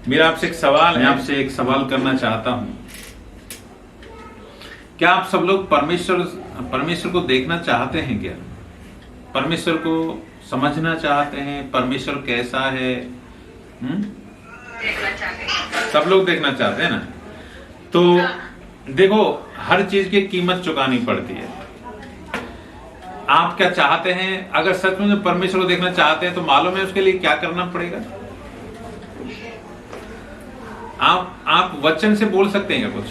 मेरा आपसे एक सवाल है, आपसे एक सवाल करना चाहता हूं। क्या आप सब लोग परमेश्वर को देखना चाहते हैं? क्या परमेश्वर को समझना चाहते हैं? परमेश्वर कैसा है? देखना चाहते हैं। सब लोग देखना चाहते हैं ना। तो देखो, हर चीज की कीमत चुकानी पड़ती है। आप क्या चाहते हैं? अगर सच में परमेश्वर को देखना चाहते हैं तो मालूम है उसके लिए क्या करना पड़ेगा। आप वचन से बोल सकते हैं क्या कुछ?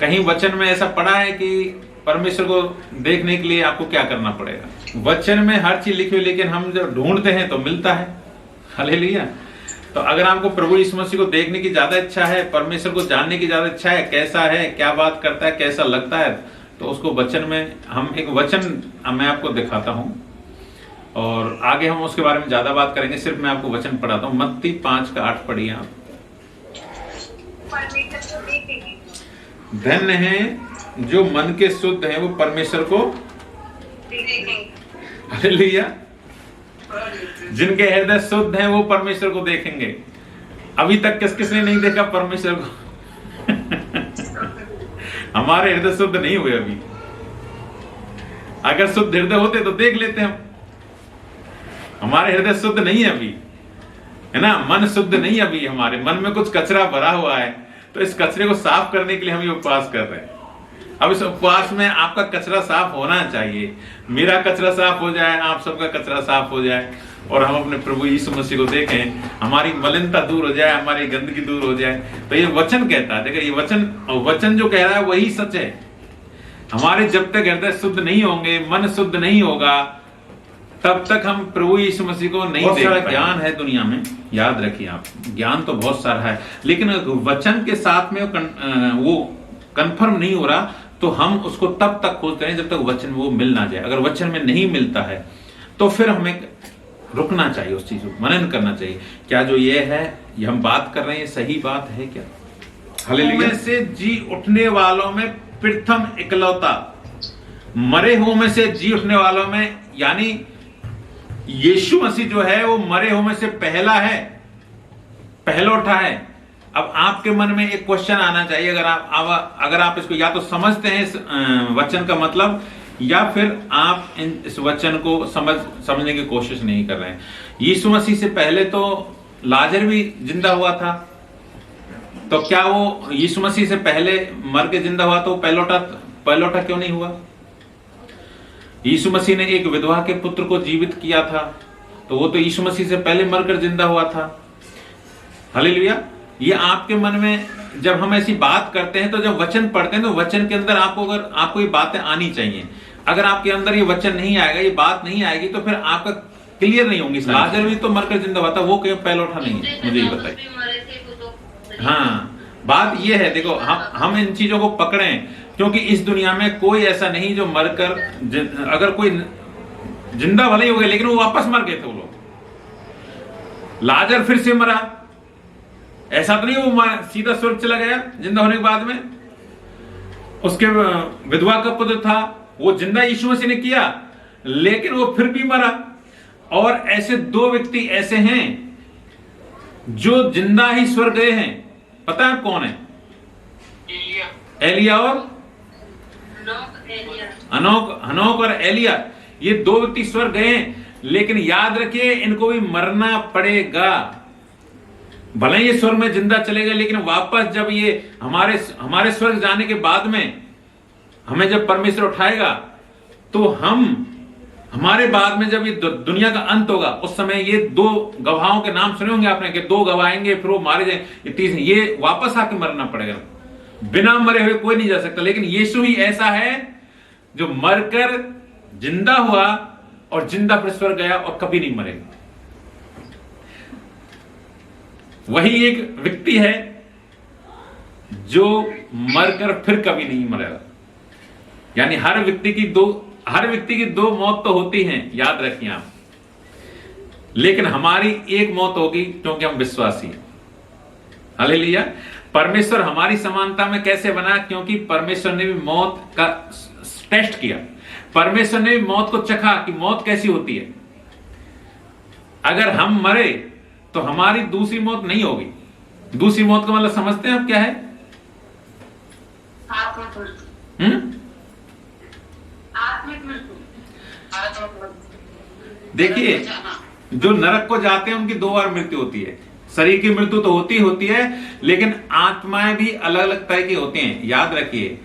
कहीं वचन में ऐसा पढ़ा है कि परमेश्वर को देखने के लिए आपको क्या करना पड़ेगा? वचन में हर चीज लिखी हुई, लेकिन हम जब ढूंढते हैं तो मिलता है। हालेलुया। तो अगर आपको प्रभु यीशु मसीह को देखने की ज्यादा इच्छा है, परमेश्वर को जानने की ज्यादा इच्छा है, कैसा है, क्या बात करता है, कैसा लगता है, तो उसको वचन में हम एक वचन मैं आपको दिखाता हूं और आगे हम उसके बारे में ज्यादा बात करेंगे। सिर्फ मैं आपको वचन पढ़ाता हूं। मत्ती 5:8 पढ़िए आप। धन्य है जो मन के शुद्ध है, वो परमेश्वर को हालेलुया। जिनके हृदय शुद्ध हैं वो परमेश्वर को देखेंगे। अभी तक किसने नहीं देखा परमेश्वर को? हमारे हृदय शुद्ध नहीं हुए अभी। अगर शुद्ध हृदय होते तो देख लेते हम। हमारे हृदय शुद्ध नहीं है अभी, है ना। मन शुद्ध नहीं अभी। हमारे मन में कुछ कचरा भरा हुआ है, तो इस कचरे को साफ करने के लिए हम ये उपवास कर रहे हैं। अब इस उपवास में आपका कचरा साफ होना चाहिए। मेरा कचरा साफ हो जाए, आप सबका कचरा साफ हो जाए और हम अपने प्रभु यीशु मसीह को देखें। हमारी मलिनता दूर हो जाए, हमारी गंदगी दूर हो जाए। तो ये वचन कहता है, देखो ये वचन जो कह रहा है वही सच है। हमारे जब तक हृदय शुद्ध नहीं होंगे, मन शुद्ध नहीं होगा, तब तक हम प्रभु यीशु मसीह को नहीं देख पाएंगे। ज्ञान है दुनिया में, याद रखिए आप, ज्ञान तो बहुत सारा है, लेकिन वचन के साथ में वो कंफर्म नहीं हो रहा, तो हम उसको तब तक खोजते हैं जब तक वचन वो मिल ना जाए। अगर वचन में नहीं मिलता है तो फिर हमें रुकना चाहिए, उस चीज को मनन करना चाहिए। क्या जो ये है, ये हम बात कर रहे हैं, सही बात है क्या? हालेलुया। से जी उठने वालों में प्रथम इकलौता, मरे हुओं में से जी उठने वालों में, यानी यीशु मसीह जो है वो मरे हुओं में से पहला है, पहलौठा है। अब आपके मन में एक क्वेश्चन आना चाहिए, अगर आप इसको या तो समझते हैं इस वचन का मतलब, या फिर आप इस वचन को समझने की कोशिश नहीं कर रहे हैं। यीशु मसीह से पहले तो लाजर भी जिंदा हुआ था, तो क्या वो यीशु मसीह से पहले मर के जिंदा हुआ तो पहलौठा क्यों नहीं हुआ? यीशु मसीह ने एक विधवा के पुत्र को जीवित किया था, तो वो तो यीशु मसीह से पहले मरकर जिंदा हुआ था। हालेलुया। ये आपके मन में जब हम ऐसी बात करते हैं, तो जब वचन पढ़ते हैं तो वचन के अंदर आपको ये बातें आनी चाहिए। अगर आपके अंदर ये वचन नहीं आएगा, ये बात नहीं आएगी, तो फिर आपका क्लियर नहीं होंगी। लाजर भी तो मरकर जिंदा हुआ था, वो क्यों पहलौठा नहीं है? मुझे ये बताइए। हाँ, बात ये है, देखो हम इन चीजों को पकड़ें, क्योंकि इस दुनिया में कोई ऐसा नहीं जो मरकर, अगर कोई जिंदा भले ही हो गए लेकिन वो वापस मर गए थे वो लोग। लाजर फिर से मरा, ऐसा तो नहीं वो सीधा स्वर्ग चला गया जिंदा होने के बाद में। उसके विधवा का पुत्र था, वो जिंदा यीशु मसीह ने किया, लेकिन वो फिर भी मरा। और ऐसे दो व्यक्ति ऐसे हैं जो जिंदा ही स्वर्ग गए हैं। पता है कौन है? एलिया और हनोक और एलिया, ये दो व्यक्ति स्वर्ग गए हैं, लेकिन याद रखिए इनको भी मरना पड़ेगा। भले ये स्वर्ग में जिंदा चले गए, लेकिन वापस जब ये हमारे स्वर्ग जाने के बाद में हमें जब परमेश्वर उठाएगा, तो हमारे बाद में जब ये दुनिया का अंत होगा, उस समय ये दो गवाहों के नाम सुने होंगे आपने कि दो गवाह आएंगे, फिर वो मारे जाएंगे। ये वापस आके मरना पड़ेगा। बिना मरे हुए कोई नहीं जा सकता, लेकिन यीशु ही ऐसा है जो मरकर जिंदा हुआ और जिंदा फिर स्वर्ग गया और कभी नहीं मरेगा। वही एक व्यक्ति है जो मरकर फिर कभी नहीं मरेगा। यानी हर व्यक्ति की दो मौत तो होती हैं, याद रखिए आप, लेकिन हमारी एक मौत होगी क्योंकि हम विश्वासी हैं। हालेलुया। परमेश्वर हमारी समानता में कैसे बना? क्योंकि परमेश्वर ने भी मौत का टेस्ट किया। परमेश्वर ने भी मौत को चखा कि मौत कैसी होती है। अगर हम मरे तो हमारी दूसरी मौत नहीं होगी। दूसरी मौत का मतलब समझते हैं आप क्या है? देखिए, जो नरक को जाते हैं उनकी 2 बार मृत्यु होती है। शरीर की मृत्यु तो होती है, लेकिन आत्माएं भी अलग अलग तरह की होती हैं। याद रखिए,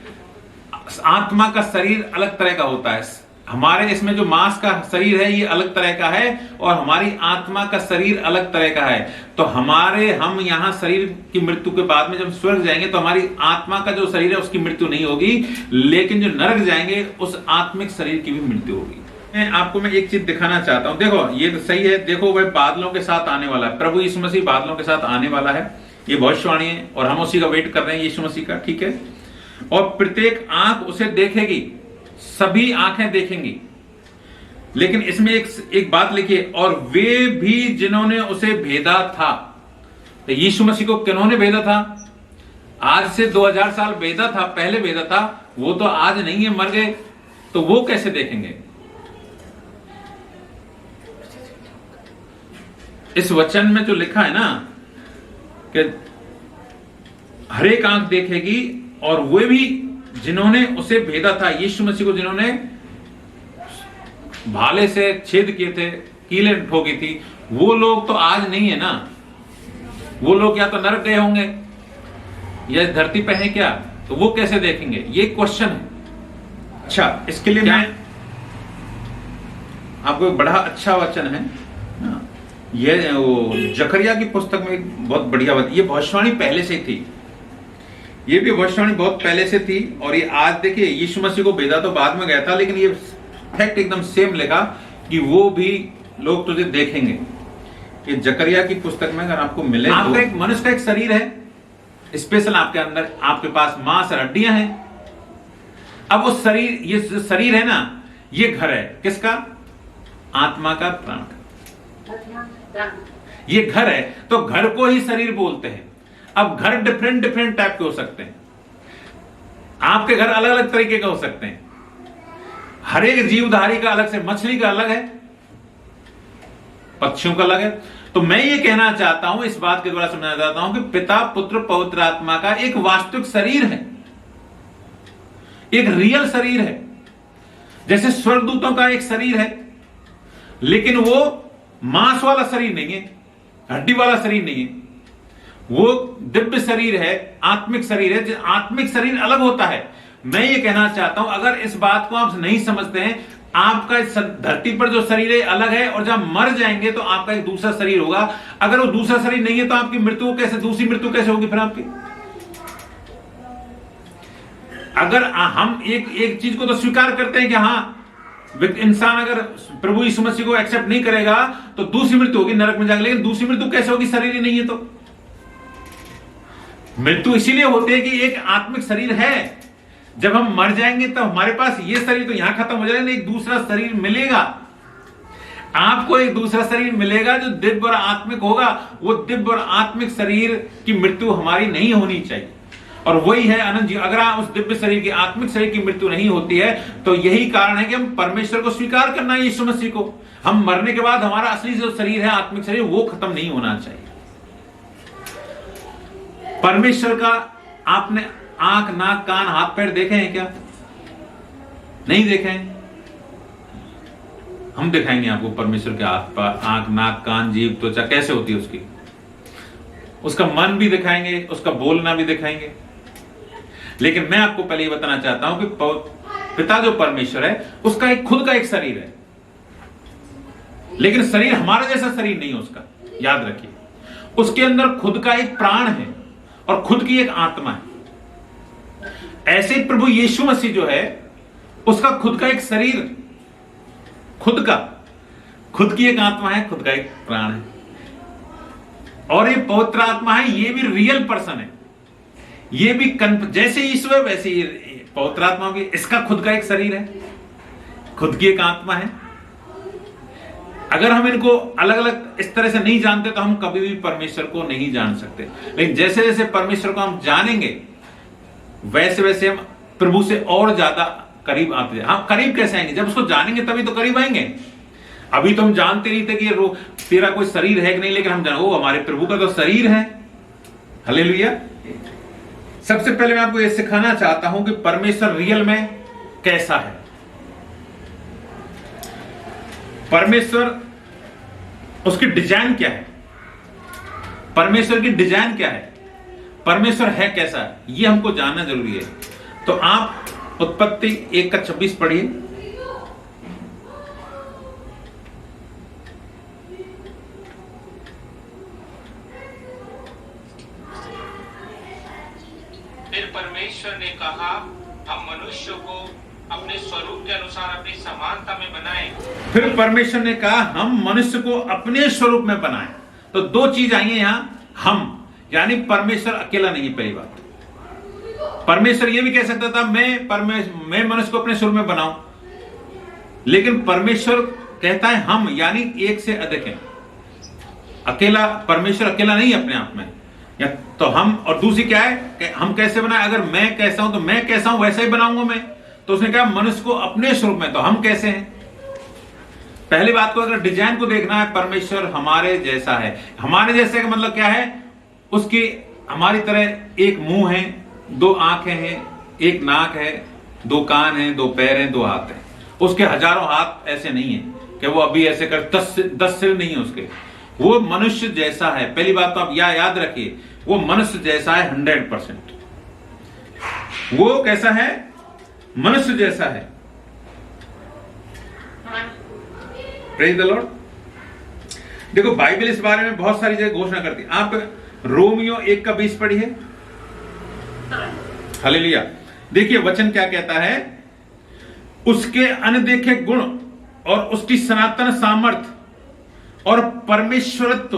आत्मा का शरीर अलग तरह का होता है। हमारे इसमें जो मांस का शरीर है ये अलग तरह का है, और हमारी आत्मा का शरीर अलग तरह का है। तो हम यहाँ शरीर की मृत्यु के बाद में जब स्वर्ग जाएंगे तो हमारी आत्मा का जो शरीर है उसकी मृत्यु नहीं होगी, लेकिन जो नरक जाएंगे उस आत्मिक शरीर की भी मृत्यु होगी। आपको मैं एक चीज दिखाना चाहता हूं। देखो, ये तो सही है। देखो, वह बादलों के साथ आने वाला है। प्रभु यीशु मसीह बादलों के साथ आने वाला है। ये भविष्यवाणी है और हम उसी का वेट कर रहे हैं, यीशु मसीह का। ठीक है। और प्रत्येक आंख उसे देखेगी, सभी आंखें देखेंगी। लेकिन इसमें एक बात लिखिए, और वे भी जिन्होंने उसे भेदा था। तो यीशु मसीह को किन्होंने भेदा था? आज से 2000 साल भेदा था, पहले भेदा था। वो तो आज नहीं है, मर गए, तो वो कैसे देखेंगे? इस वचन में जो लिखा है ना कि हर एक आंख देखेगी, और वे भी जिन्होंने उसे भेदा था, यीशु मसीह को जिन्होंने भाले से छेद किए थे, कीले ठोकी थी, वो लोग तो आज नहीं है ना। वो लोग या तो नरक गए होंगे या धरती पे है क्या, तो वो कैसे देखेंगे? ये क्वेश्चन है। अच्छा, इसके लिए मैं आपको एक बड़ा अच्छा वचन है ना, ये जकरिया की पुस्तक में एक बहुत बढ़िया बात। ये भविष्यवाणी पहले से थी, ये भी भविष्यवाणी बहुत पहले से थी। और ये आज देखिए, यीशु मसीह को भेदा तो बाद में गया था, लेकिन ये फैक्ट एकदम सेम लिखा कि वो भी लोग तुझे देखेंगे। ये जकरिया की पुस्तक में अगर आपको मिले, आपका एक मनुष्य का एक शरीर है स्पेशल, आपके अंदर आपके पास मांस और हड्डियां हैं। अब वो शरीर, ये जो शरीर है ना, ये घर है किसका? आत्मा का, प्राण का। ये घर है, तो घर को ही शरीर बोलते हैं। अब घर डिफरेंट टाइप के हो सकते हैं। आपके घर अलग अलग तरीके के हो सकते हैं। हर एक जीवधारी का अलग से, मछली का अलग है, पक्षियों का अलग है। तो मैं ये कहना चाहता हूं, इस बात के द्वारा समझाना चाहता हूं कि पिता, पुत्र, पवित्र आत्मा का एक वास्तविक शरीर है, एक रियल शरीर है। जैसे स्वर्गदूतों का एक शरीर है, लेकिन वो मांस वाला शरीर नहीं है, हड्डी वाला शरीर नहीं है। वो दिव्य शरीर है, आत्मिक शरीर है। आत्मिक शरीर अलग होता है। मैं ये कहना चाहता हूं, अगर इस बात को आप नहीं समझते हैं, आपका इस धरती पर जो शरीर है अलग है, और जब मर जाएंगे तो आपका एक दूसरा शरीर होगा। अगर वो दूसरा शरीर नहीं है तो आपकी मृत्यु कैसे, दूसरी मृत्यु कैसे होगी फिर आपकी? अगर हम एक चीज को तो स्वीकार करते हैं कि हाँ, इंसान अगर प्रभु यीशु मसीह को एक्सेप्ट नहीं करेगा तो दूसरी मृत्यु होगी, नरक में जाएगा। लेकिन दूसरी मृत्यु कैसे होगी? शरीर ही नहीं है। तो मृत्यु इसीलिए होती है कि एक आत्मिक शरीर है। जब हम मर जाएंगे तब हमारे पास ये शरीर तो यहां खत्म हो जाएगा, एक दूसरा शरीर मिलेगा। आपको एक दूसरा शरीर मिलेगा जो दिव्य और आत्मिक होगा। वो दिव्य और आत्मिक शरीर की मृत्यु हमारी नहीं होनी चाहिए, और वही है अनंत जीवन। अगर उस दिव्य शरीर की, आत्मिक शरीर की मृत्यु नहीं होती है, तो यही कारण है कि हम परमेश्वर को स्वीकार करना है, यीशु मसीह को। हम मरने के बाद हमारा असली जो शरीर है, आत्मिक शरीर, वो खत्म नहीं होना चाहिए। परमेश्वर का आपने आंख, नाक, कान, हाथ, पैर देखे हैं क्या? नहीं देखे हैं? हम दिखाएंगे आपको परमेश्वर के आंख, नाक, कान, जीभ, त्वचा कैसे होती है उसकी। उसका मन भी दिखाएंगे, उसका बोलना भी दिखाएंगे। लेकिन मैं आपको पहले ये बताना चाहता हूं कि पिता जो परमेश्वर है, उसका एक खुद का एक शरीर है, लेकिन शरीर हमारा जैसा शरीर नहीं है उसका। याद रखिए, उसके अंदर खुद का एक प्राण है और खुद की एक आत्मा है। ऐसे प्रभु यीशु मसीह जो है, उसका खुद का एक शरीर, खुद की एक आत्मा है, खुद का एक प्राण है। और ये पवित्र आत्मा है, ये भी रियल पर्सन है। ये भी जैसे ईश्वर वैसे ही पवित्र आत्मा भी, इसका खुद का एक शरीर है, खुद की एक आत्मा है। अगर हम इनको अलग अलग इस तरह से नहीं जानते तो हम कभी भी परमेश्वर को नहीं जान सकते। लेकिन जैसे जैसे परमेश्वर को हम जानेंगे, वैसे वैसे हम प्रभु से और ज्यादा करीब आते हैं। हम करीब कैसे आएंगे? जब उसको जानेंगे तभी तो करीब आएंगे। अभी तो हम जानते नहीं थे कि तेरा कोई शरीर है कि नहीं, लेकिन हम जान वो हमारे प्रभु का तो शरीर है। हालेलुया। सबसे पहले मैं आपको यह सिखाना चाहता हूं कि परमेश्वर रियल में कैसा है। परमेश्वर, उसकी डिजाइन क्या है, परमेश्वर की डिजाइन क्या है, परमेश्वर है कैसा है, यह हमको जानना जरूरी है। तो आप उत्पत्ति 1:26 पढ़िए। फिर परमेश्वर ने कहा, हम मनुष्य को अपने स्वरूप के अनुसार अपनी समानता में बनाएं। फिर परमेश्वर ने कहा हम मनुष्य को अपने स्वरूप में बनाएं। तो दो चीज आई है यहां, हम यानी परमेश्वर अकेला नहीं। पहली बात, परमेश्वर ये भी कह सकता था मैं मनुष्य को अपने स्वरूप में बनाऊं, लेकिन परमेश्वर कहता है हम, यानी एक से अधिक है। अकेला परमेश्वर अकेला नहीं अपने आप में, या तो हम, और दूसरी क्या है कि हम कैसे बनाए। अगर मैं कैसा हूं तो मैं कैसा हूं वैसा ही बनाऊंगा मैं। तो उसने कहा मनुष्य को अपने स्वरूप में, तो हम कैसे हैं। पहली बात को अगर डिजाइन को देखना है, परमेश्वर हमारे जैसा है। हमारे जैसे का मतलब क्या है, उसकी हमारी तरह एक मुंह है, दो आंखें हैं, एक नाक है, दो कान हैं, दो पैर हैं, दो हाथ हैं। उसके हजारों हाथ ऐसे नहीं है कि वो अभी ऐसे कर 10 सिर नहीं है उसके। वो मनुष्य जैसा है। पहली बात तो आप याद रखिए, वो मनुष्य जैसा है 100%। वो कैसा है, मनुष्य जैसा है। Praise the Lord. देखो बाइबल इस बारे में बहुत सारी जगह घोषणा करती है। आप रोमियो 1:20 पढ़िए। हालेलुया। देखिए वचन क्या कहता है, उसके अनदेखे गुण और उसकी सनातन सामर्थ और परमेश्वरत्व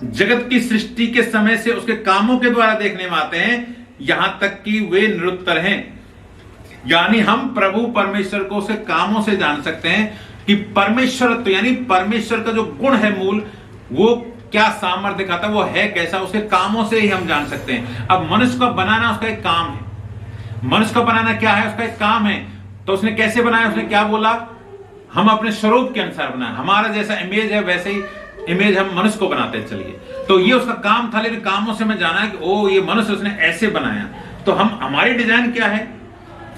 जगत की सृष्टि के समय से उसके कामों के द्वारा देखने में आते हैं, यहां तक कि वे निरुत्तर हैं। यानी हम प्रभु परमेश्वर को उसके कामों से जान सकते हैं कि परमेश्वरत्व यानी परमेश्वर का जो गुण है मूल, वो क्या सामर्थ्य दिखाता है, वो है कैसा, उसके कामों से ही हम जान सकते हैं। अब मनुष्य को बनाना उसका एक काम है। मनुष्य को बनाना क्या है, उसका एक काम है। तो उसने कैसे बनाया, उसने क्या बोला, हम अपने स्वरूप के अनुसार बनाए। हमारा जैसा इमेज है वैसे ही इमेज हम मनुष्य को बनाते हैं। चलिए, तो ये उसका काम था, लेकिन कामों से मैं जाना है कि ओ ये मनुष्य उसने ऐसे बनाया। तो हम, हमारी डिजाइन क्या है,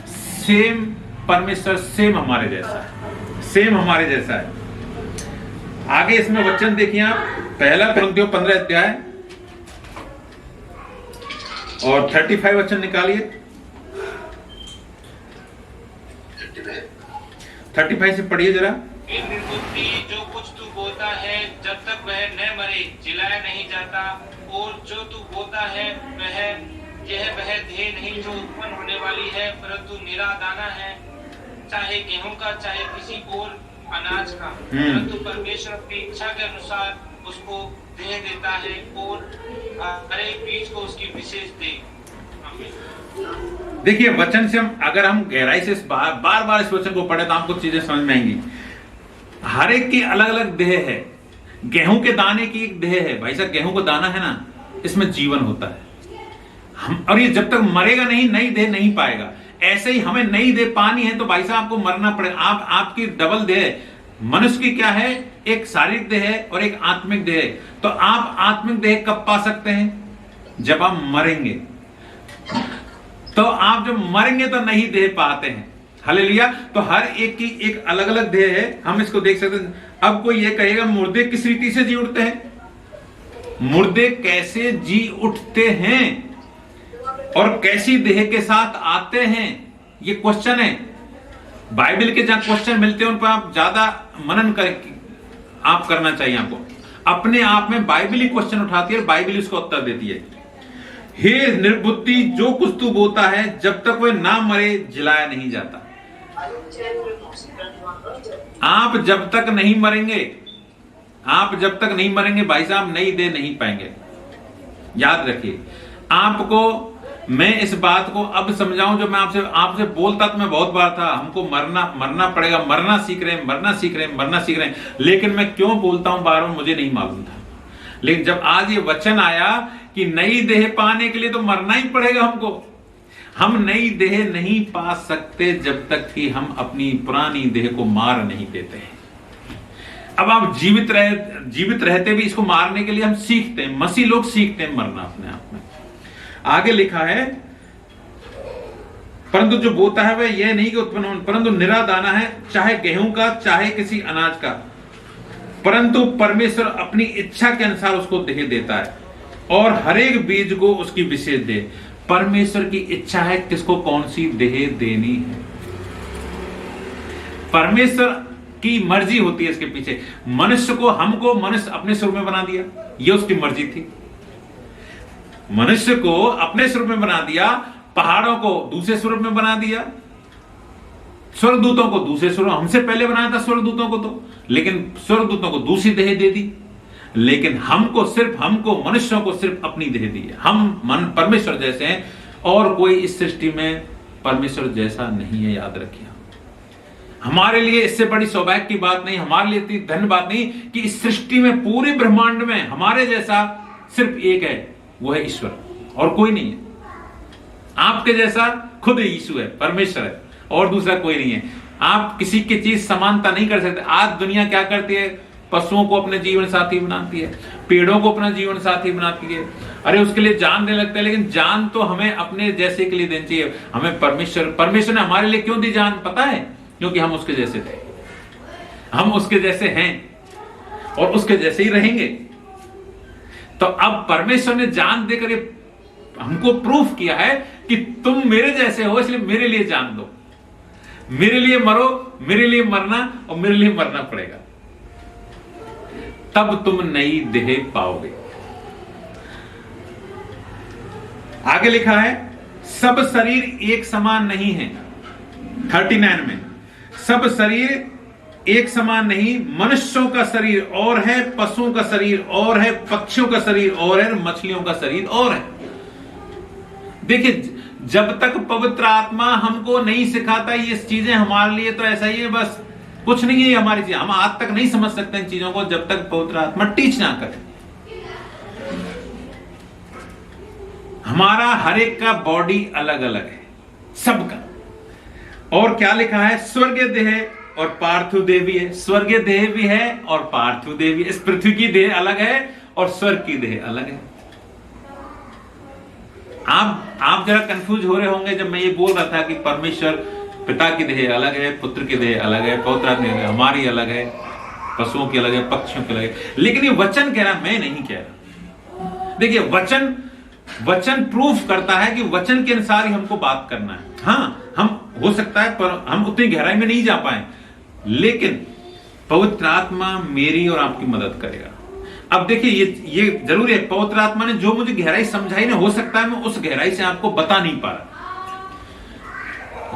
सेम परमेश्वर सेम हमारे जैसा है, सेम हमारे जैसा है। आगे इसमें वचन देखिए आप, 1 कुरिन्थियों 15 अध्याय और 35 वचन निकालिए। 35 से पढ़िए जरा। निर्बुद्धि जो कुछ तू बोता है, जब तक वह न मरे जिलाया नहीं जाता, और जो तू बोता है वह देह नहीं जो उत्पन्न होने वाली है, परंतु निरा दाना है, चाहे गेहूं का चाहे किसी और अनाज का, परंतु परमेश्वर अपनी इच्छा के अनुसार उसको देह देता है और हर एक बीज को उसकी विशेष दे। देखिए वचन से हम, अगर हम गहराई से बार बार इस वचन को पढ़े तो हमको चीजें समझ में आएंगी। हर एक की अलग अलग देह है। गेहूं के दाने की एक देह है। भाई साहब गेहूं का दाना है ना, इसमें जीवन होता है। हम, और ये जब तक मरेगा नहीं, नई देह नहीं पाएगा। ऐसे ही हमें नई देह पानी है तो भाई साहब आपको मरना पड़ेगा। आपकी डबल देह। मनुष्य की क्या है, एक शारीरिक देह है और एक आत्मिक देह है। तो आप आत्मिक देह कब पा सकते हैं, जब आप मरेंगे। तो आप जब मरेंगे तो नई देह पाते हैं। हालेलुया। तो हर एक की एक अलग अलग देह है, हम इसको देख सकते हैं। अब कोई ये कहेगा मुर्दे किस रीति से जी उठते हैं, मुर्दे कैसे जी उठते हैं और कैसी देह के साथ आते हैं, ये क्वेश्चन है। बाइबल के जहां क्वेश्चन मिलते हैं उन पर आप ज्यादा मनन आप करना चाहिए। आपको अपने आप में बाइबल ही क्वेश्चन उठाती है, बाइबल उसको उत्तर देती है। हे निर्बुद्धि जो कुछ तू बोता है, जब तक वह ना मरे जिलाया नहीं जाता। आप जब तक नहीं मरेंगे, आप जब तक नहीं मरेंगे भाई साहब नई देह नहीं पाएंगे। याद रखिए। आपको मैं इस बात को अब समझाऊं, जो मैं आपसे बोलता तो मैं बहुत बार था, हमको मरना पड़ेगा, मरना सीख रहे हैं, लेकिन मैं क्यों बोलता हूं बार बार मुझे नहीं मालूम था। लेकिन जब आज ये वचन आया कि नई देह पाने के लिए तो मरना ही पड़ेगा हमको। हम नई देह नहीं पा सकते जब तक कि हम अपनी पुरानी देह को मार नहीं देते हैं। अब आप जीवित रहते भी इसको मारने के लिए हम सीखते हैं, मसीह लोग सीखते हैं मरना अपने आप में। आगे लिखा है, परंतु जो बोता है वह यह नहीं कि उत्पन्न हो, परंतु निरा दाना है, चाहे गेहूं का चाहे किसी अनाज का, परंतु परमेश्वर अपनी इच्छा के अनुसार उसको देह देता है और हर एक बीज को उसकी विशेष दे। परमेश्वर की इच्छा है किसको कौन सी देह देनी है, परमेश्वर की मर्जी होती है इसके पीछे। मनुष्य को, हमको मनुष्य अपने स्वरूप में बना दिया, यह उसकी मर्जी थी। मनुष्य को अपने स्वरूप में बना दिया, पहाड़ों को दूसरे स्वरूप में बना दिया, स्वर्गदूतों को दूसरे स्वरूप, हमसे पहले बनाया था स्वर्गदूतों को तो, लेकिन स्वर्गदूतों को दूसरी देह दे दी। लेकिन हमको मनुष्यों को सिर्फ अपनी देह दी है। हम मन परमेश्वर जैसे हैं और कोई इस सृष्टि में परमेश्वर जैसा नहीं है, याद रखिए। हमारे लिए इससे बड़ी सौभाग्य की बात नहीं, हमारे लिए इतनी धन्य बात नहीं कि इस सृष्टि में, पूरे ब्रह्मांड में हमारे जैसा सिर्फ एक है, वो है ईश्वर, और कोई नहीं है। आपके जैसा खुद यीशु है, परमेश्वर है, और दूसरा कोई नहीं है। आप किसी की चीज समानता नहीं कर सकते। आज दुनिया क्या करती है, पशुओं को अपने जीवन साथी बनाती है, पेड़ों को अपना जीवन साथी बनाती है, अरे उसके लिए जान देने लगते हैं। लेकिन जान तो हमें अपने जैसे के लिए देनी चाहिए। हमें परमेश्वर ने हमारे लिए क्यों दी जान, पता है? क्योंकि हम उसके जैसे थे, हम उसके जैसे हैं और उसके जैसे ही रहेंगे। तो अब परमेश्वर ने जान देकर हमको प्रूफ किया है कि तुम मेरे जैसे हो, इसलिए मेरे लिए जान दो, मेरे लिए मरो, मेरे लिए मरना, और मेरे लिए मरना पड़ेगा, तब तुम नई देह पाओगे। आगे लिखा है, सब शरीर एक समान नहीं है। 39 में, सब शरीर एक समान नहीं, मनुष्यों का शरीर और है, पशुओं का शरीर और है, पक्षियों का शरीर और है, मछलियों का शरीर और है। देखिए, जब तक पवित्र आत्मा हमको नहीं सिखाता ये चीजें, हमारे लिए तो ऐसा ही है, बस कुछ नहीं है हमारी चीज। हम आज तक नहीं समझ सकते इन चीजों को जब तक पवित्र आत्मा टीच ना करे। हमारा हर एक का बॉडी अलग अलग है, सबका। और क्या लिखा है, स्वर्गीय देह और पार्थिव देह भी है। स्वर्गीय देह भी है और पार्थिव देह भी है। इस पृथ्वी की देह अलग है और स्वर्ग की देह अलग है। आप जरा कंफ्यूज हो रहे होंगे जब मैं ये बोल रहा था कि परमेश्वर पिता की देह अलग है, पुत्र की देह अलग है, पवित्र आत्मा की देह हमारी अलग है, पशुओं की अलग है, पक्षियों की अलग है। लेकिन ये वचन कह रहा, मैं नहीं कह रहा। देखिए, वचन प्रूफ करता है कि वचन के अनुसार ही हमको बात करना है। हाँ, हम हो सकता है पर हम उतनी गहराई में नहीं जा पाए, लेकिन पवित्र आत्मा मेरी और आपकी मदद करेगा। अब देखिए, ये जरूरी है, पवित्र आत्मा ने जो मुझे गहराई समझाई ना, हो सकता है मैं उस गहराई से आपको बता नहीं पा रहा,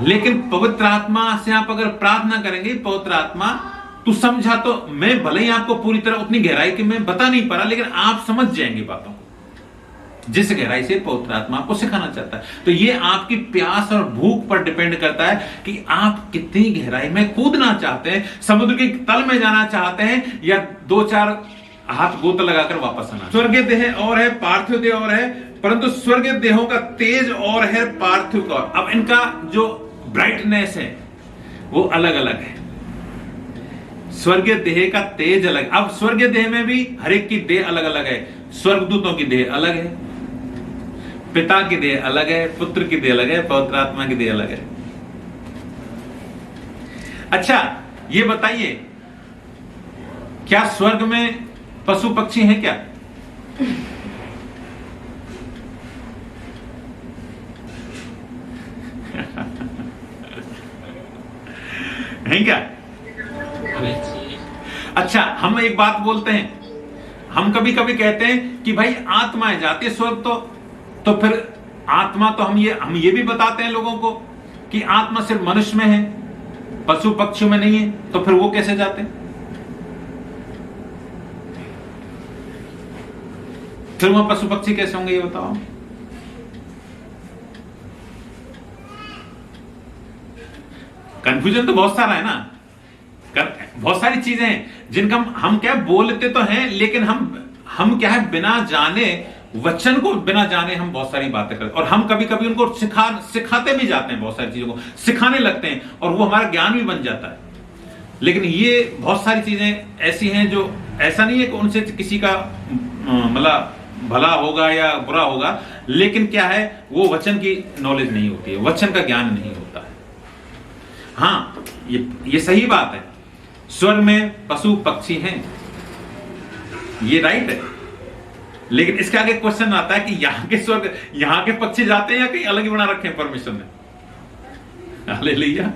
लेकिन पवित्र आत्मा से आप अगर प्रार्थना करेंगे, पवित्र आत्मा तू समझा, तो मैं भले ही आपको पूरी तरह उतनी गहराई की मैं बता नहीं पा रहा, लेकिन आप समझ जाएंगे बातों को जिस गहराई से पवित्र आत्मा आपको सिखाना चाहता है। तो ये आपकी प्यास और भूख पर डिपेंड करता है कि आप कितनी गहराई में कूदना चाहते हैं, समुद्र के तल में जाना चाहते हैं, या 2-4 हाथ गोता लगाकर वापस आना। स्वर्गीय देह और है, पार्थिव देह और है, परंतु स्वर्गीय देहों का तेज और है, पार्थिव का और। अब इनका जो ब्राइटनेस है वो अलग अलग है। स्वर्गीय देह का तेज अलग। अब स्वर्गीय देह में भी हर एक की देह अलग अलग है। स्वर्गदूतों की देह अलग है, पिता की देह अलग है, पुत्र की देह अलग है, पवित्र आत्मा की देह अलग है। अच्छा, ये बताइए, क्या स्वर्ग में पशु पक्षी हैं क्या? हैं क्या? अच्छा, हम एक बात बोलते हैं, हम कभी कभी कहते हैं कि भाई आत्माएं जाती है स्वर्ग, तो फिर आत्मा तो हम ये भी बताते हैं लोगों को कि आत्मा सिर्फ मनुष्य में है, पशु पक्षियों में नहीं है, तो फिर वो कैसे जाते हैं? फिर वहां पशु पक्षी कैसे होंगे, ये बताओ। कंफ्यूजन तो बहुत सारा है ना, बहुत सारी चीजें हैं जिनका हम क्या बोलते तो हैं, लेकिन हम क्या है, बिना जाने वचन को बिना जाने हम बहुत सारी बातें करते हैं, और हम कभी कभी उनको सिखाते भी जाते हैं, बहुत सारी चीजों को सिखाने लगते हैं, और वो हमारा ज्ञान भी बन जाता है। लेकिन ये बहुत सारी चीजें ऐसी हैं जो ऐसा नहीं है कि उनसे किसी का मतलब भला होगा या बुरा होगा, लेकिन क्या है, वो वचन की नॉलेज नहीं होती है, वचन का ज्ञान नहीं होता है। हाँ, ये सही बात है, स्वर्ग में पशु पक्षी हैं, ये राइट है, लेकिन इसके आगे क्वेश्चन आता है कि यहां के स्वर्ग, यहां के पक्षी जाते हैं या कहीं अलग ही बना रखे हैं परमेश्वर ने? हालेलुया,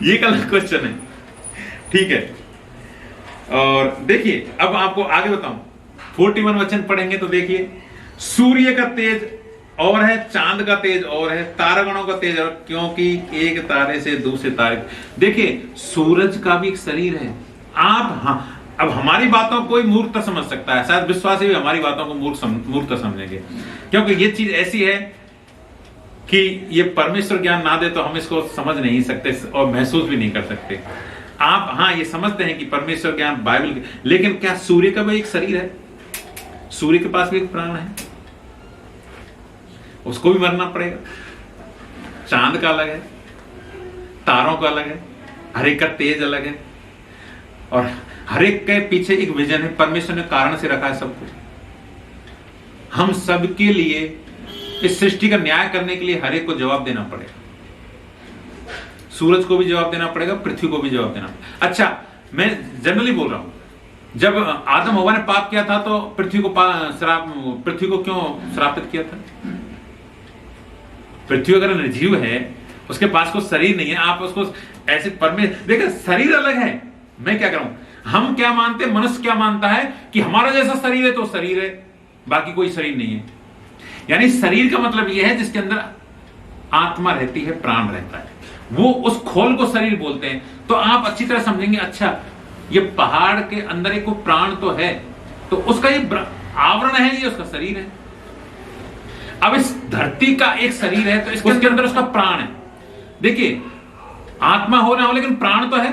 ये एक अलग क्वेश्चन है, ठीक है। और देखिए, अब आपको आगे बताऊं, 41 वचन पढ़ेंगे तो देखिए, सूर्य का तेज और है, चांद का तेज और है, तारागणों का तेज और, क्योंकि एक तारे से दूसरे तारे। देखिए, सूरज का भी एक शरीर है। आप हाँ, अब हमारी बातों को कोई मूर्खता समझ सकता है, शायद विश्वासी भी हमारी बातों को मूर्खता समझेंगे, क्योंकि ये चीज ऐसी है कि ये परमेश्वर ज्ञान ना दे तो हम इसको समझ नहीं सकते और महसूस भी नहीं कर सकते। आप हाँ ये समझते हैं कि परमेश्वर ज्ञान बाइबल, लेकिन क्या सूर्य का भी एक शरीर है? सूर्य के पास भी एक प्राण है, उसको भी मरना पड़ेगा। चांद का अलग है, तारों का अलग है, हर एक का तेज अलग है, और हर एक के पीछे एक विजन है। परमेश्वर ने कारण से रखा है सब कुछ। हम सबके लिए इस सृष्टि का न्याय करने के लिए हर एक को जवाब देना पड़ेगा। सूरज को भी जवाब देना पड़ेगा, पृथ्वी को भी जवाब देना पड़ेगा। अच्छा, मैं जनरली बोल रहा हूं, जब आदम हव्वा ने पाप किया था तो पृथ्वी को क्यों श्रापित किया था? पृथ्वी अगर निर्जीव है, उसके पास कोई शरीर नहीं है, आप उसको ऐसे देखिए, शरीर अलग है। मैं क्या करूं, हम क्या मानते, मनुष्य क्या मानता है कि हमारा जैसा शरीर है तो शरीर है, बाकी कोई शरीर नहीं है। यानी शरीर का मतलब यह है जिसके अंदर आत्मा रहती है, प्राण रहता है, वो उस खोल को शरीर बोलते हैं। तो आप अच्छी तरह समझेंगे, अच्छा ये पहाड़ के अंदर एक प्राण तो है, तो उसका ये आवरण है, ये उसका शरीर है। अब इस धरती का एक शरीर है तो इसके अंदर उसका प्राण है। देखिए, आत्मा हो ना हो लेकिन प्राण तो है।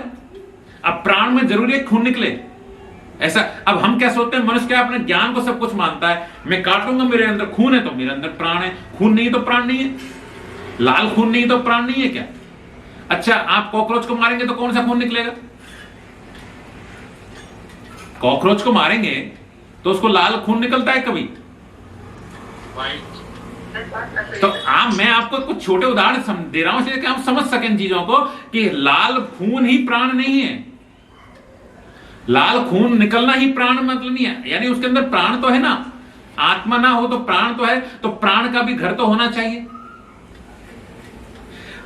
अब प्राण में जरूरी है खून निकले, ऐसा। अब हम क्या सोचते हैं, मनुष्य क्या अपने ज्ञान को सब कुछ मानता है, मैं काटूंगा, मेरे अंदर खून है तो मेरे अंदर प्राण है, खून नहीं तो प्राण नहीं है, लाल खून नहीं तो प्राण नहीं है क्या? अच्छा, आप कॉकरोच को मारेंगे तो कौन सा खून निकलेगा? कॉकरोच को मारेंगे तो उसको लाल खून निकलता है कभी? तो मैं आपको कुछ छोटे उदाहरण दे रहा हूं इसलिए कि हम समझ सकें चीजों को, कि लाल खून ही प्राण नहीं है, लाल खून निकलना ही प्राण मतलब नहीं है। यानी उसके अंदर प्राण तो है ना, आत्मा ना हो तो प्राण तो है, तो प्राण का भी घर तो होना चाहिए।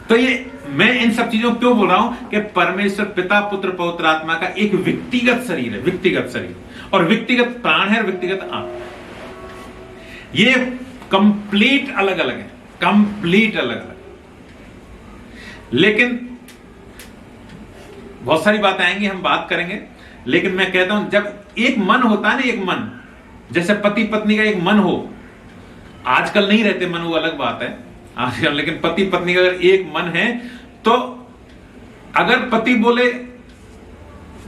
तो ये मैं इन सब चीजों को क्यों बोल रहा हूं कि परमेश्वर पिता, पुत्र, पवित्र आत्मा का एक व्यक्तिगत शरीर है, व्यक्तिगत शरीर, और व्यक्तिगत प्राण है और व्यक्तिगत आत्मा। ये कंप्लीट अलग अलग है, कंप्लीट अलग अलग। लेकिन बहुत सारी बातें आएंगी, हम बात करेंगे, लेकिन मैं कहता हूं जब एक मन होता है ना, एक मन, जैसे पति पत्नी का एक मन हो, आजकल नहीं रहते मन, वो अलग बात है आजकल, लेकिन पति पत्नी का अगर एक मन है तो अगर पति बोले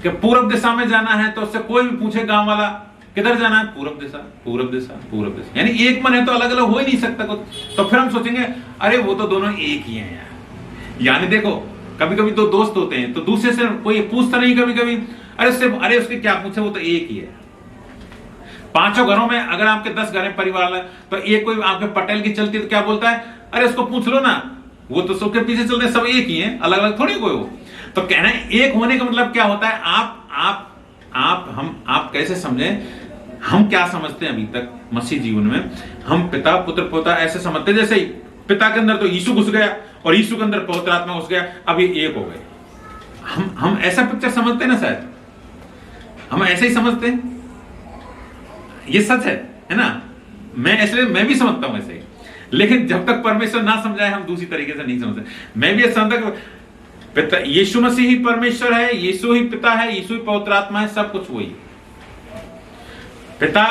कि पूर्व दिशा में जाना है तो उससे कोई भी पूछे गांव वाला किधर जाना है, पूर्व दिशा, पूर्व दिशा, पूर्व दिशा, यानी एक मन है तो अलग अलग हो ही नहीं सकता कुछ। तो फिर हम सोचेंगे अरे वो तो दोनों एक ही हैं यार। यानी देखो, कभी कभी दो दोस्त होते हैं तो दूसरे से कोई पूछता नहीं, कभी कभी अरे उसके क्या पूछे, वो तो एक ही है। पांचों घरों में अगर आपके 10 घर परिवार है तो एक कोई आपके पटेल की चलती तो क्या बोलता है, अरे उसको पूछ लो ना, वो तो सबके पीछे चलते हैं, सब एक ही हैं, अलग अलग थोड़ी कोई हो। तो कहना है एक होने का मतलब क्या होता है, आप कैसे समझें, हम क्या समझते हैं अभी तक मसीह जीवन में, हम पिता, पुत्र, पवित्र ऐसे समझते हैं, जैसे ही पिता के अंदर तो यीशु घुस गया और यीशु के अंदर पवित्र आत्मा घुस गया, अब ये एक हो गए। हम ऐसा पिक्चर समझते हैं ना, शायद हम ऐसे ही समझते हैं, ये सच है ना। मैं भी समझता हूं ऐसे ही, लेकिन जब तक परमेश्वर ना समझाए हम दूसरी तरीके से नहीं समझते। मैं भी ऐसा समझता पिता यीशु मसीह ही परमेश्वर है, यीशु ही पिता है, यीशु ही पवित्र आत्मा है, सब कुछ वही। पिता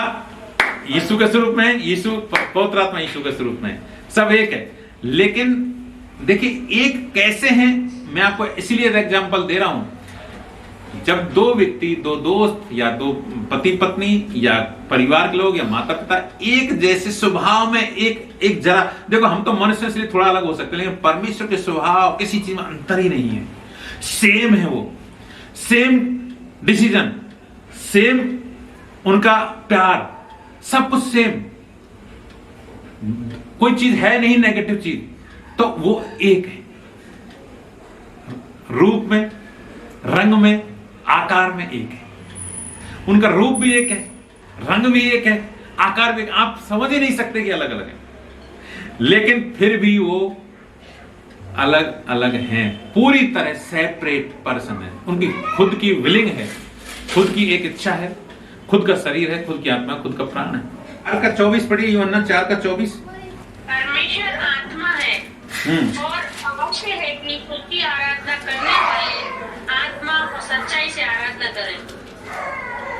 यीशु के स्वरूप में, यीशु पवित्र आत्मा यीशु के स्वरूप में, सब एक है। लेकिन देखिए एक कैसे हैं, मैं आपको इसीलिए एग्जांपल दे रहा हूं जब दो व्यक्ति, दो दोस्त या दो पति पत्नी या परिवार के लोग या माता पिता एक जैसे स्वभाव में एक जरा, देखो हम तो मनुष्य से थोड़ा अलग हो सकते हैं, लेकिन परमेश्वर के स्वभाव किसी चीज में अंतर ही नहीं है, सेम है वो, सेम डिसीजन, सेम उनका प्यार, सब कुछ सेम, कोई चीज है नहीं नेगेटिव चीज, तो वो एक है, रूप में, रंग में, आकार में एक है, उनका रूप भी एक है, रंग भी एक है, आकार भी एक, आप समझ ही नहीं सकते कि अलग अलग है, लेकिन फिर भी वो अलग अलग हैं, पूरी तरह सेपरेट पर्सन है, उनकी खुद की विलिंग है, खुद की एक इच्छा है, खुद का शरीर है, खुद की आत्मा, खुद का प्राण है। 4 का 24 पढ़िए, यूहन्ना 4 का 24। परमेश्वर आत्मा है और अवश्य है कि खुद की आराधना करने वाले आत्मा और सच्चाई से आराधना करें।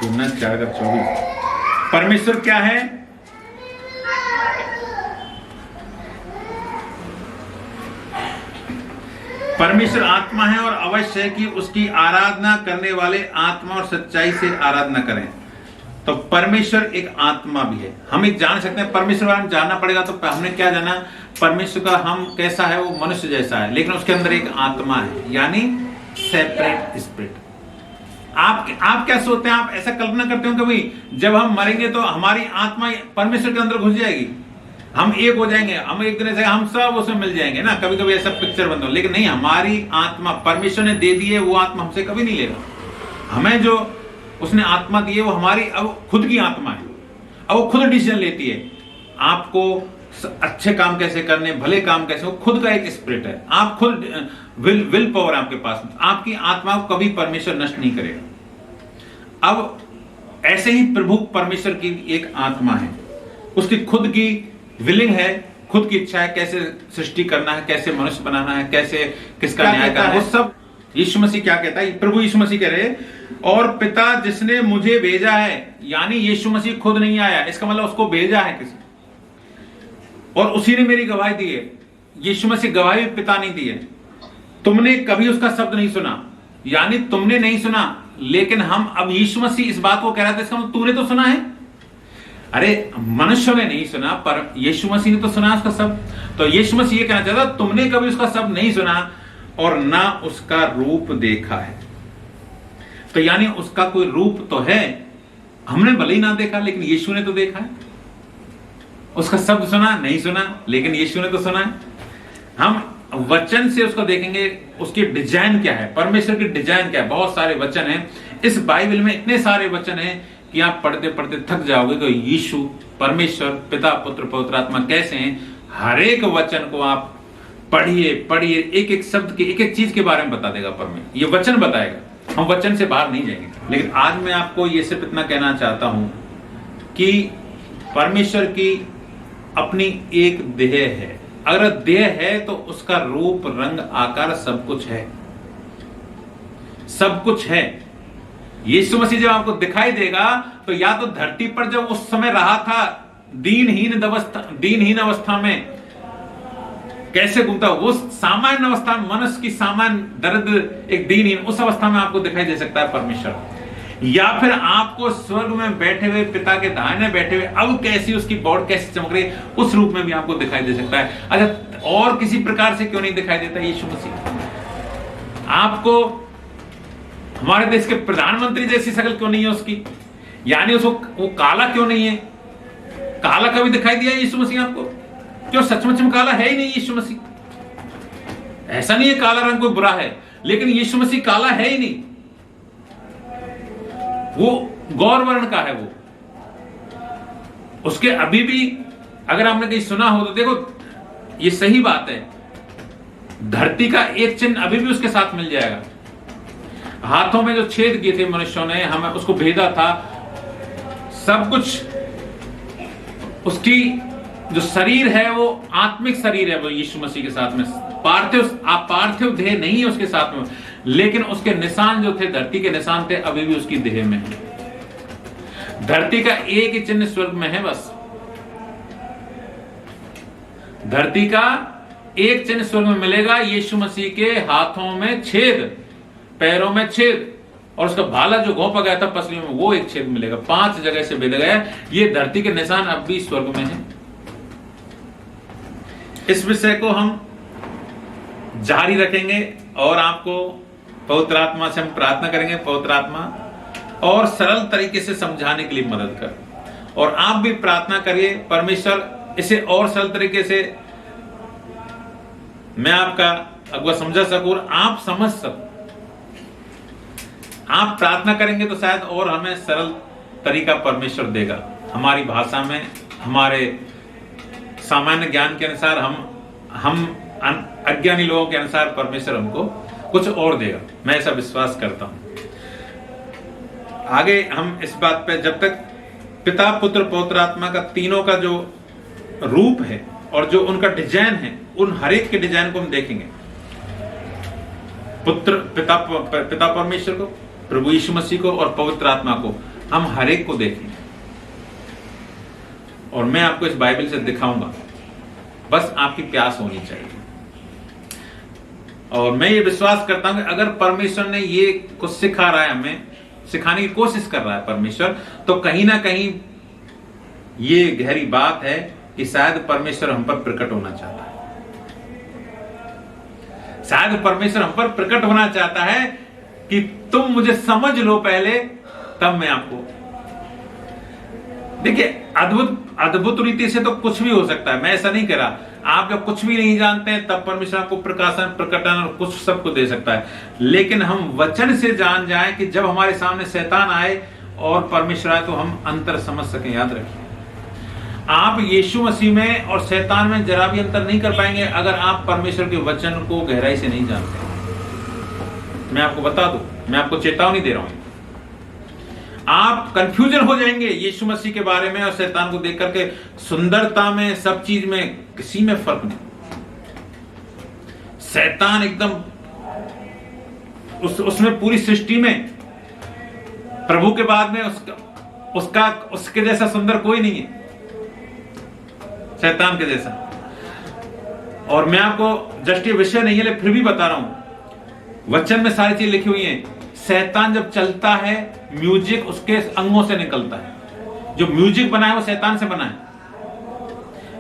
यूहन्ना 4 का 24। परमेश्वर क्या है? परमेश्वर आत्मा है और अवश्य है कि उसकी आराधना करने वाले आत्मा और सच्चाई से आराधना करें। तो परमेश्वर एक आत्मा भी है, हम एक जान सकते हैं, परमेश्वर बारे में जानना पड़ेगा। तो हमने क्या जाना? परमेश्वर का हम कैसा है, वो मनुष्य जैसा है, लेकिन उसके अंदर एक आत्मा है, यानी सेपरेट स्पिरिट। आप क्या सोचते हैं? आप ऐसा कल्पना करते हो कभी जब हम मरेंगे तो हमारी आत्मा परमेश्वर के अंदर घुस जाएगी, हम एक हो जाएंगे, हम एक दिन से हम सब उसमें मिल जाएंगे ना? कभी कभी ऐसा पिक्चर बनता है, लेकिन नहीं, हमारी आत्मा परमेश्वर ने दे दी है, वो आत्मा हमसे कभी नहीं लेगा। हमें जो उसने आत्मा दी है वो हमारी अब खुद की आत्मा है, अब वो खुद डिसीजन लेती है आपको अच्छे काम कैसे करने, भले काम कैसे, वो खुद का एक स्पिरिट है, आप खुद विल पावर है आपके पास, आपकी आत्मा को कभी परमेश्वर नष्ट नहीं करेगा। अब ऐसे ही प्रभु परमेश्वर की एक आत्मा है, उसकी खुद की विलिंग है, खुद की इच्छा है, कैसे सृष्टि करना है, कैसे मनुष्य बनाना है, कैसे किसका न्याय करना है, वो सब यीशु मसीह क्या कहता है? प्रभु यीशु मसीह कह रहे, और पिता जिसने मुझे भेजा है, यानी यीशु मसीह खुद नहीं आया, इसका मतलब उसको भेजा है किसी, और उसी ने मेरी गवाही दी है। यीशु मसीह गवाही पिता नहीं दी है। तुमने कभी उसका शब्द नहीं सुना, यानी तुमने नहीं सुना, लेकिन हम अब यीशु मसीह इस बात को कह रहा था, इसका मतलब तूने तो सुना है। अरे मनुष्य ने नहीं सुना, पर यीशु मसीह ने तो सुना उसका शब्द। तो यीशु मसीह ये कहना चाहता, तुमने कभी उसका शब्द नहीं सुना और ना उसका रूप देखा है। तो यानी उसका कोई रूप तो है, हमने भले ही ना देखा, लेकिन यीशु ने तो देखा है। उसका शब्द सुना नहीं सुना, लेकिन यीशु ने तो सुना है। हम वचन से उसको देखेंगे, उसकी डिजाइन क्या है, परमेश्वर की डिजाइन क्या है। बहुत सारे वचन हैं इस बाइबल में, इतने सारे वचन हैं कि आप पढ़ते पढ़ते थक जाओगे। तो यीशु, परमेश्वर, पिता, पुत्र, पवित्र आत्मा कैसे हैं, हर एक वचन को आप पढ़िए पढ़िए, एक एक शब्द के, एक एक चीज के बारे में बता देगा परमेश्वर, ये वचन बताएगा। हम वचन से बाहर नहीं जाएंगे। लेकिन आज मैं आपको ये सिर्फ इतना कहना चाहता हूं कि परमेश्वर की अपनी एक देह है। अगर देह है तो उसका रूप, रंग, आकार सब कुछ है, सब कुछ है। यीशु मसीह जब आपको दिखाई देगा तो या तो धरती पर जब उस समय रहा था दीनहीन अवस्था में कैसे घूमता, वो सामान्य अवस्था में, मनुष्य की सामान्य दर्द, एक दीनहीन, उस अवस्था में आपको दिखाई दे सकता है परमेश्वर। या फिर आपको स्वर्ग में बैठे हुए, पिता के दाहिने बैठे हुए, अब कैसी उसकी बॉडी कैसे चमक रही, उस रूप में भी आपको दिखाई दे सकता है। अच्छा, और किसी प्रकार से क्यों नहीं दिखाई देता यीशु मसीह? आपको हमारे देश के प्रधानमंत्री जैसी शक्ल क्यों नहीं है उसकी? यानी उसको वो काला क्यों नहीं है? काला कभी दिखाई दिया यीशु मसीह आपको? क्यों सचमुच में काला है ही नहीं यीशु मसीह। ऐसा नहीं है काला रंग कोई बुरा है, लेकिन यीशु मसीह काला है ही नहीं, वो गौर वर्ण का है। वो उसके अभी भी अगर आपने कहीं सुना हो तो देखो, ये सही बात है, धरती का एक चिन्ह अभी भी उसके साथ मिल जाएगा। हाथों में जो छेद किए थे मनुष्यों ने, हमें उसको भेदा था, सब कुछ उसकी जो शरीर है वो आत्मिक शरीर है, वो यीशु मसीह के साथ में पार्थिव देह नहीं है उसके साथ में, लेकिन उसके निशान जो थे, धरती के निशान थे, अभी भी उसकी देह में है। धरती का एक ही चिन्ह स्वर्ग में है, बस धरती का एक चिन्ह स्वर्ग में मिलेगा, यीशु मसीह के हाथों में छेद, पैरों में छेद, और उसका भाला जो घोंपा गया था पसली में वो एक छेद मिलेगा। 5 जगह से भेदा गया। ये धरती के निशान अब भी स्वर्ग में है। इस विषय को हम जारी रखेंगे और आपको पवित्र आत्मा से हम प्रार्थना करेंगे, पवित्र आत्मा और सरल तरीके से समझाने के लिए मदद कर। और आप भी प्रार्थना करिए, परमेश्वर इसे और सरल तरीके से मैं आपका अगुआ समझा सकूं और आप समझ सको। आप प्रार्थना करेंगे तो शायद और हमें सरल तरीका परमेश्वर देगा। हमारी भाषा में, हमारे सामान्य ज्ञान के अनुसार, हम अज्ञानी लोगों के अनुसार परमेश्वर हमको कुछ और देगा। मैं ऐसा विश्वास करता हूं। आगे हम इस बात पे, जब तक पिता, पुत्र, पवित्र आत्मा का तीनों का जो रूप है और जो उनका डिजाइन है, उन हर एक के डिजाइन को हम देखेंगे। पिता परमेश्वर को, प्रभु यीशु मसीह को और पवित्र आत्मा को हम हर एक को देखेंगे। और मैं आपको इस बाइबल से दिखाऊंगा, बस आपकी प्यास होनी चाहिए। और मैं ये विश्वास करता हूं कि अगर परमेश्वर ने ये कुछ सिखा रहा है, हमें सिखाने की कोशिश कर रहा है परमेश्वर, तो कहीं ना कहीं ये गहरी बात है कि शायद परमेश्वर हम पर प्रकट होना चाहता है। शायद परमेश्वर हम पर प्रकट होना चाहता है कि तुम मुझे समझ लो पहले, तब मैं आपको। देखिए, अद्भुत रीति से तो कुछ भी हो सकता है। मैं ऐसा नहीं कह रहा। आप जब कुछ भी नहीं जानते हैं तब परमेश्वर आपको प्रकटन और कुछ सबको दे सकता है। लेकिन हम वचन से जान जाएं कि जब हमारे सामने शैतान आए और परमेश्वर आए तो हम अंतर समझ सकें। याद रखिए, आप यीशु मसीह में और शैतान में जरा भी अंतर नहीं कर पाएंगे अगर आप परमेश्वर के वचन को गहराई से नहीं जानते। मैं आपको बता दूं, मैं आपको चेतावनी दे रहा हूं। आप कंफ्यूजन हो जाएंगे यीशु मसीह के बारे में और शैतान को देख करके। सुंदरता में, सब चीज में, किसी में फर्क नहीं। शैतान एकदम उसमें पूरी सृष्टि में प्रभु के बाद में उसके जैसा सुंदर कोई नहीं है, शैतान के जैसा। और मैं आपको जस्ट ये विषय नहीं है, लेकिन फिर भी बता रहा हूं, वचन में सारी चीज लिखी हुई है। शैतान जब चलता है, म्यूजिक उसके अंगों से निकलता है। जो म्यूजिक बना है वो शैतान से बना है।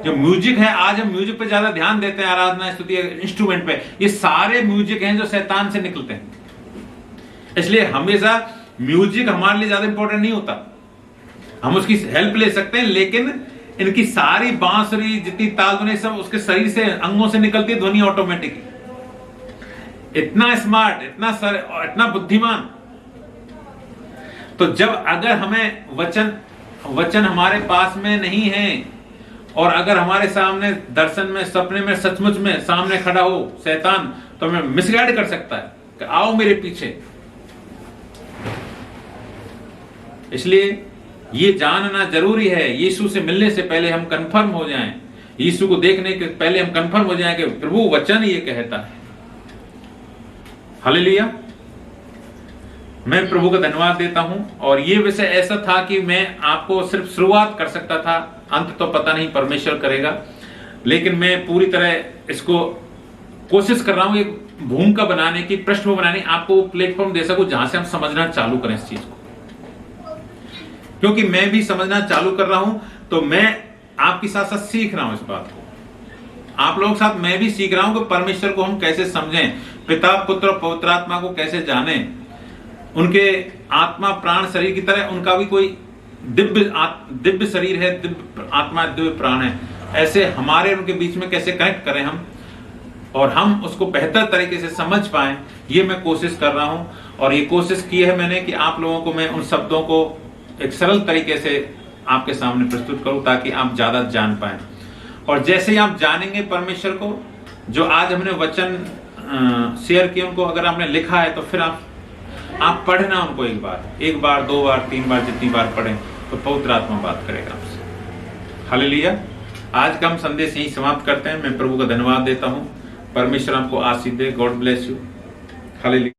जो म्यूजिक है, आज हम म्यूजिक पे ज्यादा ध्यान देते हैं, आराधना, स्तुति, इंस्ट्रूमेंट पे, ये सारे म्यूजिक हैं जो शैतान से निकलते हैं। इसलिए हमेशा म्यूजिक हमारे लिए ज्यादा इंपॉर्टेंट नहीं होता। हम उसकी हेल्प ले सकते हैं, लेकिन इनकी सारी बांसुरी, जितनी ताल ध्वनि, सब उसके शरीर से, अंगों से निकलती है ध्वनि ऑटोमेटिक। इतना स्मार्ट, इतना बुद्धिमान। तो जब अगर हमें वचन हमारे पास में नहीं है और अगर हमारे सामने दर्शन में, सपने में, सचमुच में सामने खड़ा हो शैतान, तो हमें मिसगाइड कर सकता है कि आओ मेरे पीछे। इसलिए ये जानना जरूरी है। यीशु से मिलने से पहले हम कंफर्म हो जाएं, यीशु को देखने के पहले हम कंफर्म हो जाएं कि प्रभु वचन ये कहता है। हालेलुया। मैं प्रभु का धन्यवाद देता हूं। और ये विषय ऐसा था कि मैं आपको सिर्फ शुरुआत कर सकता था, अंत तो पता नहीं परमेश्वर करेगा, लेकिन मैं पूरी तरह इसको कोशिश कर रहा हूं एक भूमिका बनाने की, पृष्ठभूमि बनाने, आपको प्लेटफॉर्म दे सकूं जहां से हम समझना चालू करें इस चीज को। क्योंकि मैं भी समझना चालू कर रहा हूं, तो मैं आपके साथ साथ सीख रहा हूं इस बात को। आप लोगों के साथ मैं भी सीख रहा हूं कि परमेश्वर को हम कैसे समझें, पिता, पुत्र और पवित्र आत्मा को कैसे जानें। उनके आत्मा, प्राण, शरीर की तरह उनका भी कोई दिव्य शरीर है, दिव्य आत्मा, दिव्य प्राण है। ऐसे हमारे उनके बीच में कैसे कनेक्ट करें हम, और हम उसको बेहतर तरीके से समझ पाएं, ये मैं कोशिश कर रहा हूं। और ये कोशिश की है मैंने कि आप लोगों को मैं उन शब्दों को एक सरल तरीके से आपके सामने प्रस्तुत करूं ताकि आप ज्यादा जान पाएं। और जैसे ही आप जानेंगे परमेश्वर को, जो आज हमने वचन शेयर किए उनको अगर आपने लिखा है तो फिर आप पढ़ना उनको एक बार, 2 बार, 3 बार, जितनी बार पढ़ें तो पवित्र आत्मा बात करेगा आपसे। हालेलुया। आज का हम संदेश यही समाप्त करते हैं। मैं प्रभु का धन्यवाद देता हूं। परमेश्वर आपको आशीष दे। God bless you. हालेलुया।